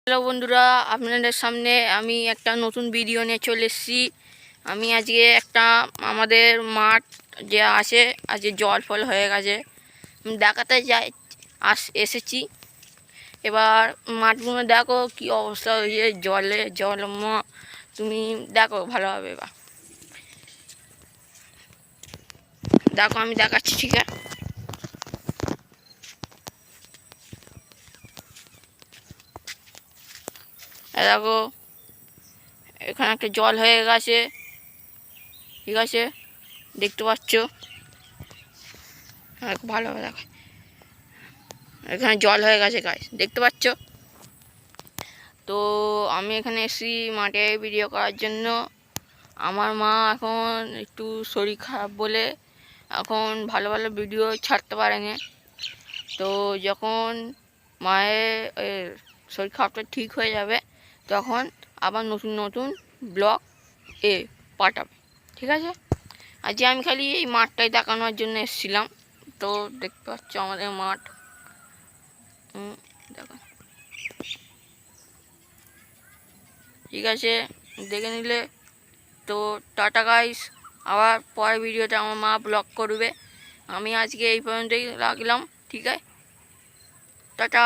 Hello বন্ধুরা, আপনাদের সামনে আমি একটা নতুন ভিডিও নিয়ে চলে এসেছি। আমি আজকে একটা আমাদের মাঠ যে আছে আজকে জল ফল হয়ে গেছে দেখাতে এসেছি। এবার মাঠগুলো দেখো কি অবস্থা হয়েছে, জলময়। তুমি দেখো ভালোভাবে। এবার দেখো আমি দেখাচ্ছি, ঠিক আছে? দেখো এখানে একটা জল হয়ে গেছে, ঠিক আছে, দেখতে পাচ্ছ? ভালোভাবে দেখো, এখানে জল হয়ে গেছে গাইস, দেখতে পাচ্ছ? তো আমি এখানে এসেছি মাঠে ভিডিও করার জন্য। আমার মা এখন একটু শরীর খারাপ বলে এখন ভালো ভালো ভিডিও ছাড়তে পারেনি। তো যখন মায়ের শরীর খারাপটা ঠিক হয়ে যাবে তখন আবার নতুন নতুন ব্লগ পাঠাবে, ঠিক আছে? আজকে আমি খালি এই মাঠটাই দেখানোর জন্য এসেছিলাম। তো দেখতে পাচ্ছ আমাদের মাঠ, দেখো, ঠিক আছে, দেখে নিলে। তো টাটা গাইস, আবার পরের ভিডিওতে আমার মা ব্লগ করবে। আমি আজকে এই পর্যন্তই রাখলাম, ঠিক আছে? টাটা।